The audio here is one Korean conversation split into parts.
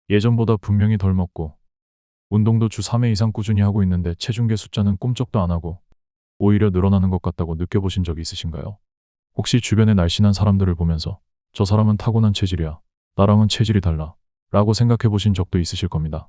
예전보다 분명히 덜 먹고 운동도 주 3회 이상 꾸준히 하고 있는데 체중계 숫자는 꿈쩍도 안 하고 오히려 늘어나는 것 같다고 느껴보신 적이 있으신가요? 혹시 주변의 날씬한 사람들을 보면서 저 사람은 타고난 체질이야, 나랑은 체질이 달라 라고 생각해 보신 적도 있으실 겁니다.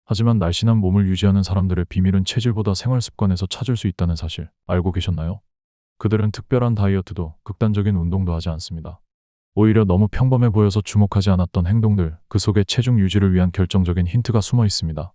하지만 날씬한 몸을 유지하는 사람들의 비밀은 체질보다 생활 습관에서 찾을 수 있다는 사실 알고 계셨나요? 그들은 특별한 다이어트도 극단적인 운동도 하지 않습니다. 오히려 너무 평범해 보여서 주목하지 않았던 행동들, 그 속에 체중 유지를 위한 결정적인 힌트가 숨어 있습니다.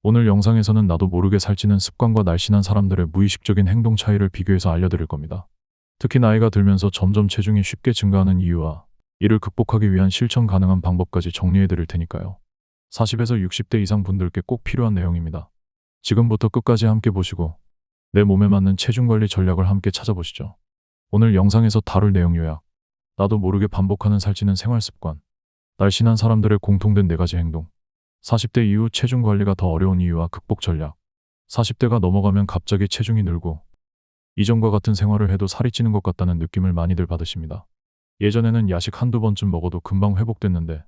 오늘 영상에서는 나도 모르게 살찌는 습관과 날씬한 사람들의 무의식적인 행동 차이를 비교해서 알려드릴 겁니다. 특히 나이가 들면서 점점 체중이 쉽게 증가하는 이유와 이를 극복하기 위한 실천 가능한 방법까지 정리해드릴 테니까요. 40에서 60대 이상 분들께 꼭 필요한 내용입니다. 지금부터 끝까지 함께 보시고 내 몸에 맞는 체중 관리 전략을 함께 찾아보시죠. 오늘 영상에서 다룰 내용 요약, 나도 모르게 반복하는 살찌는 생활 습관, 날씬한 사람들의 공통된 4가지 행동, 40대 이후 체중 관리가 더 어려운 이유와 극복 전략, 40대가 넘어가면 갑자기 체중이 늘고 이전과 같은 생활을 해도 살이 찌는 것 같다는 느낌을 많이들 받으십니다. 예전에는 야식 한두 번쯤 먹어도 금방 회복됐는데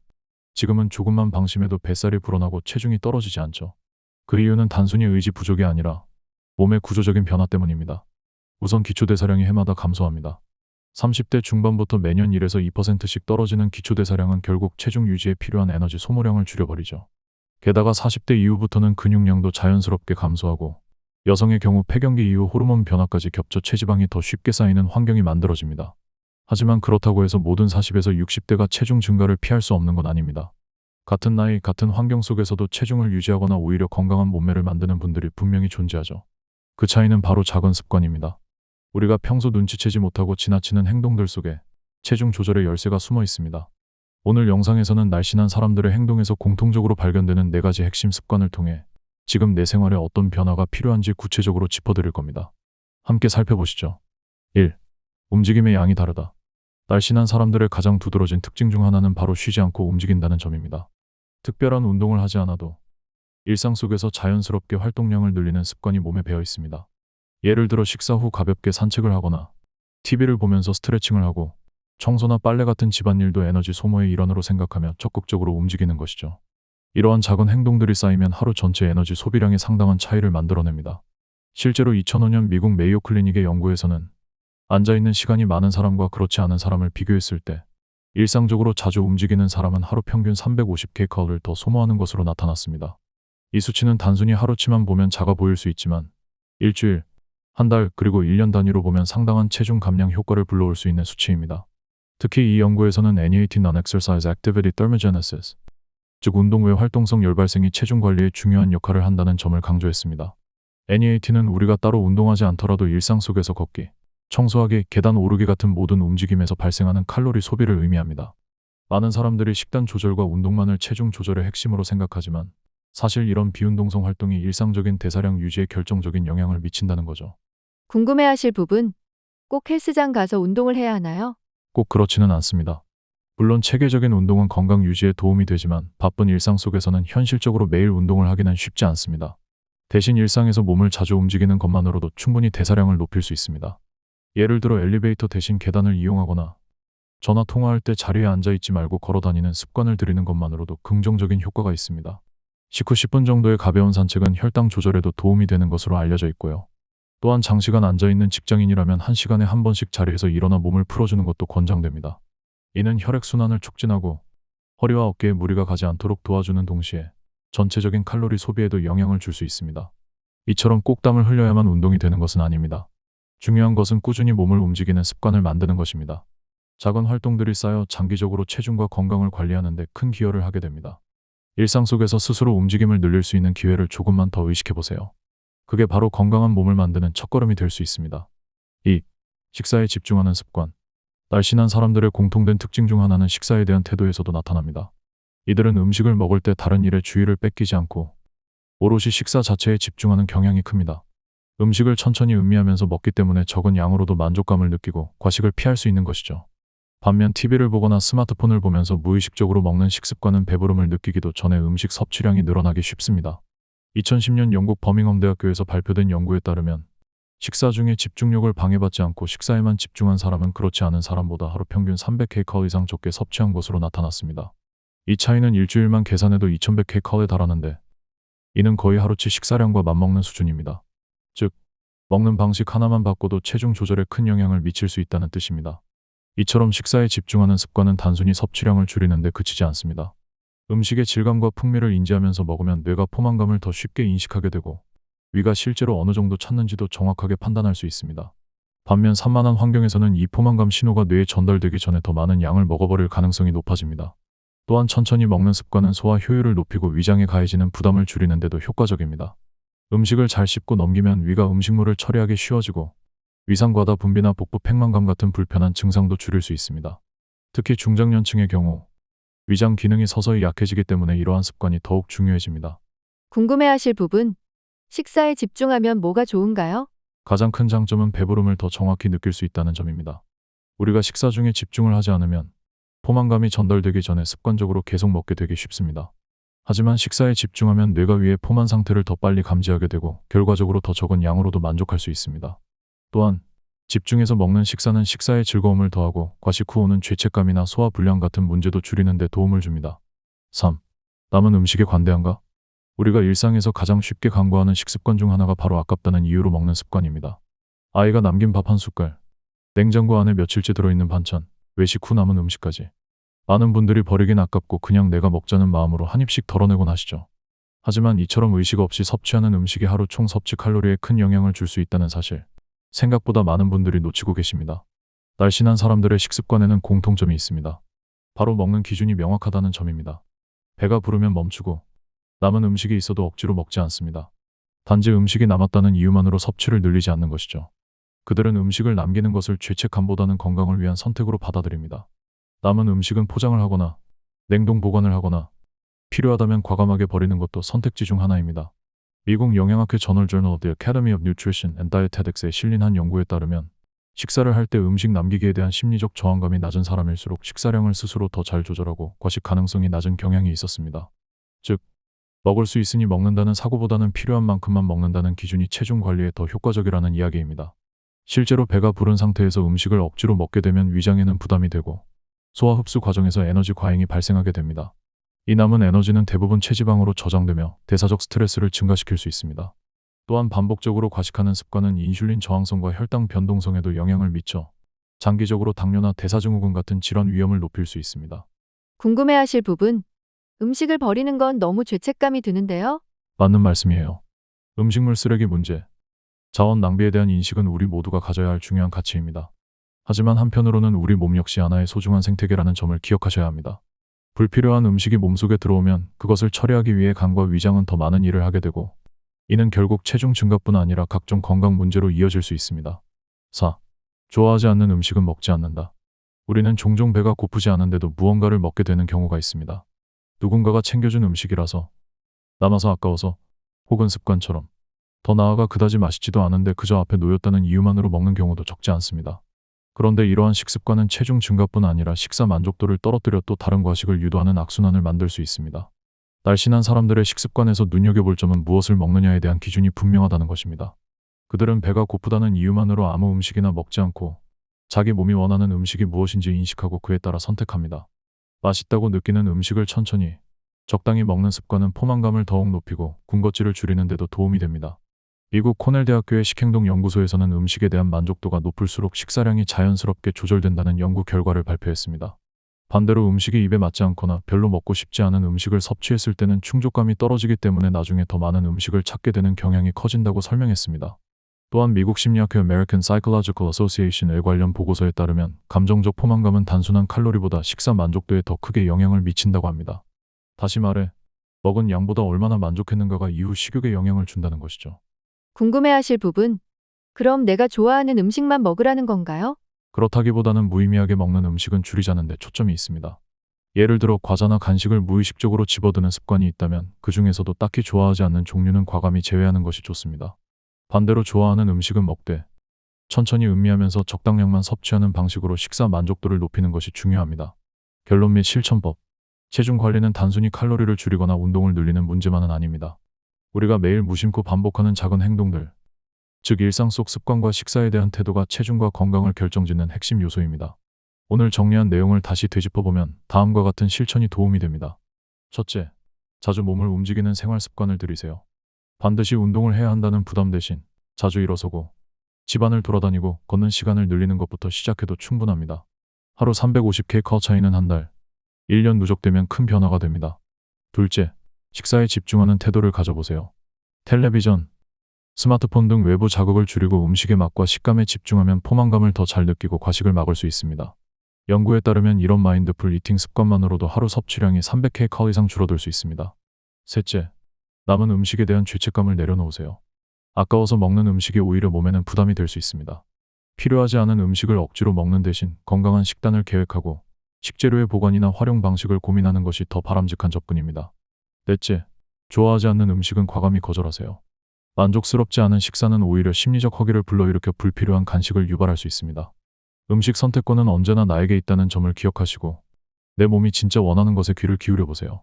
지금은 조금만 방심해도 뱃살이 불어나고 체중이 떨어지지 않죠. 그 이유는 단순히 의지 부족이 아니라 몸의 구조적인 변화 때문입니다. 우선 기초대사량이 해마다 감소합니다. 30대 중반부터 매년 1에서 2%씩 떨어지는 기초대사량은 결국 체중 유지에 필요한 에너지 소모량을 줄여버리죠. 게다가 40대 이후부터는 근육량도 자연스럽게 감소하고 여성의 경우 폐경기 이후 호르몬 변화까지 겹쳐 체지방이 더 쉽게 쌓이는 환경이 만들어집니다. 하지만 그렇다고 해서 모든 40에서 60대가 체중 증가를 피할 수 없는 건 아닙니다. 같은 나이, 같은 환경 속에서도 체중을 유지하거나 오히려 건강한 몸매를 만드는 분들이 분명히 존재하죠. 그 차이는 바로 작은 습관입니다. 우리가 평소 눈치채지 못하고 지나치는 행동들 속에 체중 조절의 열쇠가 숨어 있습니다. 오늘 영상에서는 날씬한 사람들의 행동에서 공통적으로 발견되는 4가지 핵심 습관을 통해 지금 내 생활에 어떤 변화가 필요한지 구체적으로 짚어드릴 겁니다. 함께 살펴보시죠. 1. 움직임의 양이 다르다. 날씬한 사람들의 가장 두드러진 특징 중 하나는 바로 쉬지 않고 움직인다는 점입니다. 특별한 운동을 하지 않아도 일상 속에서 자연스럽게 활동량을 늘리는 습관이 몸에 배어 있습니다. 예를 들어 식사 후 가볍게 산책을 하거나 TV를 보면서 스트레칭을 하고 청소나 빨래 같은 집안일도 에너지 소모의 일환으로 생각하며 적극적으로 움직이는 것이죠. 이러한 작은 행동들이 쌓이면 하루 전체 에너지 소비량에 상당한 차이를 만들어냅니다. 실제로 2005년 미국 메이오 클리닉의 연구에서는 앉아있는 시간이 많은 사람과 그렇지 않은 사람을 비교했을 때 일상적으로 자주 움직이는 사람은 하루 평균 350kcal를 더 소모하는 것으로 나타났습니다. 이 수치는 단순히 하루치만 보면 작아 보일 수 있지만 일주일, 한 달, 그리고 1년 단위로 보면 상당한 체중 감량 효과를 불러올 수 있는 수치입니다. 특히 이 연구에서는 NEAT Non-Exercise Activity Thermogenesis, 즉 운동 외 활동성 열 발생이 체중 관리에 중요한 역할을 한다는 점을 강조했습니다. NEAT는 우리가 따로 운동하지 않더라도 일상 속에서 걷기, 청소하기, 계단 오르기 같은 모든 움직임에서 발생하는 칼로리 소비를 의미합니다. 많은 사람들이 식단 조절과 운동만을 체중 조절의 핵심으로 생각하지만 사실 이런 비운동성 활동이 일상적인 대사량 유지에 결정적인 영향을 미친다는 거죠. 궁금해하실 부분, 꼭 헬스장 가서 운동을 해야 하나요? 꼭 그렇지는 않습니다. 물론 체계적인 운동은 건강 유지에 도움이 되지만 바쁜 일상 속에서는 현실적으로 매일 운동을 하기는 쉽지 않습니다. 대신 일상에서 몸을 자주 움직이는 것만으로도 충분히 대사량을 높일 수 있습니다. 예를 들어 엘리베이터 대신 계단을 이용하거나 전화 통화할 때 자리에 앉아있지 말고 걸어다니는 습관을 들이는 것만으로도 긍정적인 효과가 있습니다. 식후 10분 정도의 가벼운 산책은 혈당 조절에도 도움이 되는 것으로 알려져 있고요. 또한 장시간 앉아있는 직장인이라면 1시간에 한 번씩 자리에서 일어나 몸을 풀어주는 것도 권장됩니다. 이는 혈액순환을 촉진하고 허리와 어깨에 무리가 가지 않도록 도와주는 동시에 전체적인 칼로리 소비에도 영향을 줄 수 있습니다. 이처럼 꼭 땀을 흘려야만 운동이 되는 것은 아닙니다. 중요한 것은 꾸준히 몸을 움직이는 습관을 만드는 것입니다. 작은 활동들이 쌓여 장기적으로 체중과 건강을 관리하는 데 큰 기여를 하게 됩니다. 일상 속에서 스스로 움직임을 늘릴 수 있는 기회를 조금만 더 의식해보세요. 그게 바로 건강한 몸을 만드는 첫걸음이 될 수 있습니다. 2. 식사에 집중하는 습관. 날씬한 사람들의 공통된 특징 중 하나는 식사에 대한 태도에서도 나타납니다. 이들은 음식을 먹을 때 다른 일에 주의를 뺏기지 않고 오롯이 식사 자체에 집중하는 경향이 큽니다. 음식을 천천히 음미하면서 먹기 때문에 적은 양으로도 만족감을 느끼고 과식을 피할 수 있는 것이죠. 반면 TV를 보거나 스마트폰을 보면서 무의식적으로 먹는 식습관은 배부름을 느끼기도 전에 음식 섭취량이 늘어나기 쉽습니다. 2010년 영국 버밍엄 대학교에서 발표된 연구에 따르면 식사 중에 집중력을 방해받지 않고 식사에만 집중한 사람은 그렇지 않은 사람보다 하루 평균 300kcal 이상 적게 섭취한 것으로 나타났습니다. 이 차이는 일주일만 계산해도 2100kcal에 달하는데 이는 거의 하루치 식사량과 맞먹는 수준입니다. 즉, 먹는 방식 하나만 바꿔도 체중 조절에 큰 영향을 미칠 수 있다는 뜻입니다. 이처럼 식사에 집중하는 습관은 단순히 섭취량을 줄이는 데 그치지 않습니다. 음식의 질감과 풍미를 인지하면서 먹으면 뇌가 포만감을 더 쉽게 인식하게 되고 위가 실제로 어느 정도 찼는지도 정확하게 판단할 수 있습니다. 반면 산만한 환경에서는 이 포만감 신호가 뇌에 전달되기 전에 더 많은 양을 먹어버릴 가능성이 높아집니다. 또한 천천히 먹는 습관은 소화 효율을 높이고 위장에 가해지는 부담을 줄이는 데도 효과적입니다. 음식을 잘 씹고 넘기면 위가 음식물을 처리하기 쉬워지고 위산과다 분비나 복부 팽만감 같은 불편한 증상도 줄일 수 있습니다. 특히 중장년층의 경우 위장 기능이 서서히 약해지기 때문에 이러한 습관이 더욱 중요해집니다. 궁금해하실 부분. 식사에 집중하면 뭐가 좋은가요? 가장 큰 장점은 배부름을 더 정확히 느낄 수 있다는 점입니다. 우리가 식사 중에 집중을 하지 않으면 포만감이 전달되기 전에 습관적으로 계속 먹게 되기 쉽습니다. 하지만 식사에 집중하면 뇌가 위의 포만 상태를 더 빨리 감지하게 되고 결과적으로 더 적은 양으로도 만족할 수 있습니다. 또한 집중해서 먹는 식사는 식사의 즐거움을 더하고 과식 후 오는 죄책감이나 소화 불량 같은 문제도 줄이는 데 도움을 줍니다. 3. 남은 음식에 관대한가? 우리가 일상에서 가장 쉽게 간과하는 식습관 중 하나가 바로 아깝다는 이유로 먹는 습관입니다. 아이가 남긴 밥 한 숟갈, 냉장고 안에 며칠째 들어있는 반찬, 외식 후 남은 음식까지. 많은 분들이 버리긴 아깝고 그냥 내가 먹자는 마음으로 한 입씩 덜어내곤 하시죠. 하지만 이처럼 의식 없이 섭취하는 음식이 하루 총 섭취 칼로리에 큰 영향을 줄 수 있다는 사실, 생각보다 많은 분들이 놓치고 계십니다. 날씬한 사람들의 식습관에는 공통점이 있습니다. 바로 먹는 기준이 명확하다는 점입니다. 배가 부르면 멈추고 남은 음식이 있어도 억지로 먹지 않습니다. 단지 음식이 남았다는 이유만으로 섭취를 늘리지 않는 것이죠. 그들은 음식을 남기는 것을 죄책감보다는 건강을 위한 선택으로 받아들입니다. 남은 음식은 포장을 하거나 냉동 보관을 하거나 필요하다면 과감하게 버리는 것도 선택지 중 하나입니다. 미국 영양학회 저널 Journal of the Academy of Nutrition and Dietetics에 실린 한 연구에 따르면 식사를 할 때 음식 남기기에 대한 심리적 저항감이 낮은 사람일수록 식사량을 스스로 더 잘 조절하고 과식 가능성이 낮은 경향이 있었습니다. 즉, 먹을 수 있으니 먹는다는 사고보다는 필요한 만큼만 먹는다는 기준이 체중 관리에 더 효과적이라는 이야기입니다. 실제로 배가 부른 상태에서 음식을 억지로 먹게 되면 위장에는 부담이 되고 소화 흡수 과정에서 에너지 과잉이 발생하게 됩니다. 이 남은 에너지는 대부분 체지방으로 저장되며 대사적 스트레스를 증가시킬 수 있습니다. 또한 반복적으로 과식하는 습관은 인슐린 저항성과 혈당 변동성에도 영향을 미쳐 장기적으로 당뇨나 대사증후군 같은 질환 위험을 높일 수 있습니다. 궁금해하실 부분. 음식을 버리는 건 너무 죄책감이 드는데요. 맞는 말씀이에요. 음식물 쓰레기 문제, 자원 낭비에 대한 인식은 우리 모두가 가져야 할 중요한 가치입니다. 하지만 한편으로는 우리 몸 역시 하나의 소중한 생태계라는 점을 기억하셔야 합니다. 불필요한 음식이 몸속에 들어오면 그것을 처리하기 위해 간과 위장은 더 많은 일을 하게 되고 이는 결국 체중 증가뿐 아니라 각종 건강 문제로 이어질 수 있습니다. 4. 좋아하지 않는 음식은 먹지 않는다. 우리는 종종 배가 고프지 않은데도 무언가를 먹게 되는 경우가 있습니다. 누군가가 챙겨준 음식이라서, 남아서 아까워서, 혹은 습관처럼, 더 나아가 그다지 맛있지도 않은데 그저 앞에 놓였다는 이유만으로 먹는 경우도 적지 않습니다. 그런데 이러한 식습관은 체중 증가뿐 아니라 식사 만족도를 떨어뜨려 또 다른 과식을 유도하는 악순환을 만들 수 있습니다. 날씬한 사람들의 식습관에서 눈여겨볼 점은 무엇을 먹느냐에 대한 기준이 분명하다는 것입니다. 그들은 배가 고프다는 이유만으로 아무 음식이나 먹지 않고 자기 몸이 원하는 음식이 무엇인지 인식하고 그에 따라 선택합니다. 맛있다고 느끼는 음식을 천천히, 적당히 먹는 습관은 포만감을 더욱 높이고 군것질을 줄이는 데도 도움이 됩니다. 미국 코넬 대학교의 식행동 연구소에서는 음식에 대한 만족도가 높을수록 식사량이 자연스럽게 조절된다는 연구 결과를 발표했습니다. 반대로 음식이 입에 맞지 않거나 별로 먹고 싶지 않은 음식을 섭취했을 때는 충족감이 떨어지기 때문에 나중에 더 많은 음식을 찾게 되는 경향이 커진다고 설명했습니다. 또한 미국 심리학회 American Psychological Association의 관련 보고서에 따르면 감정적 포만감은 단순한 칼로리보다 식사 만족도에 더 크게 영향을 미친다고 합니다. 다시 말해, 먹은 양보다 얼마나 만족했는가가 이후 식욕에 영향을 준다는 것이죠. 궁금해하실 부분. 그럼 내가 좋아하는 음식만 먹으라는 건가요? 그렇다기보다는 무의미하게 먹는 음식은 줄이자는 데 초점이 있습니다. 예를 들어 과자나 간식을 무의식적으로 집어드는 습관이 있다면 그 중에서도 딱히 좋아하지 않는 종류는 과감히 제외하는 것이 좋습니다. 반대로 좋아하는 음식은 먹되 천천히 음미하면서 적당량만 섭취하는 방식으로 식사 만족도를 높이는 것이 중요합니다. 결론 및 실천법. 체중 관리는 단순히 칼로리를 줄이거나 운동을 늘리는 문제만은 아닙니다. 우리가 매일 무심코 반복하는 작은 행동들, 즉 일상 속 습관과 식사에 대한 태도가 체중과 건강을 결정짓는 핵심 요소입니다. 오늘 정리한 내용을 다시 되짚어보면 다음과 같은 실천이 도움이 됩니다. 첫째, 자주 몸을 움직이는 생활 습관을 들이세요. 반드시 운동을 해야 한다는 부담 대신 자주 일어서고 집안을 돌아다니고 걷는 시간을 늘리는 것부터 시작해도 충분합니다. 하루 350K 컬 차이는 한 달, 1년 누적되면 큰 변화가 됩니다. 둘째, 식사에 집중하는 태도를 가져보세요. 텔레비전, 스마트폰 등 외부 자극을 줄이고 음식의 맛과 식감에 집중하면 포만감을 더 잘 느끼고 과식을 막을 수 있습니다. 연구에 따르면 이런 마인드풀 이팅 습관만으로도 하루 섭취량이 300K 컬 이상 줄어들 수 있습니다. 셋째, 남은 음식에 대한 죄책감을 내려놓으세요. 아까워서 먹는 음식이 오히려 몸에는 부담이 될 수 있습니다. 필요하지 않은 음식을 억지로 먹는 대신 건강한 식단을 계획하고 식재료의 보관이나 활용 방식을 고민하는 것이 더 바람직한 접근입니다. 넷째, 좋아하지 않는 음식은 과감히 거절하세요. 만족스럽지 않은 식사는 오히려 심리적 허기를 불러일으켜 불필요한 간식을 유발할 수 있습니다. 음식 선택권은 언제나 나에게 있다는 점을 기억하시고 내 몸이 진짜 원하는 것에 귀를 기울여 보세요.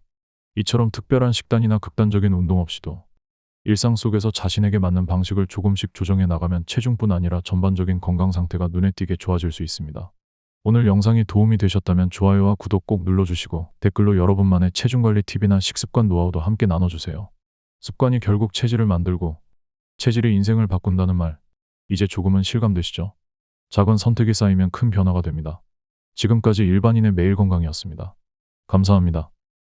이처럼 특별한 식단이나 극단적인 운동 없이도 일상 속에서 자신에게 맞는 방식을 조금씩 조정해 나가면 체중뿐 아니라 전반적인 건강 상태가 눈에 띄게 좋아질 수 있습니다. 오늘 영상이 도움이 되셨다면 좋아요와 구독 꼭 눌러주시고 댓글로 여러분만의 체중관리 팁이나 식습관 노하우도 함께 나눠주세요. 습관이 결국 체질을 만들고 체질이 인생을 바꾼다는 말, 이제 조금은 실감되시죠? 작은 선택이 쌓이면 큰 변화가 됩니다. 지금까지 일반인의 매일 건강이었습니다. 감사합니다.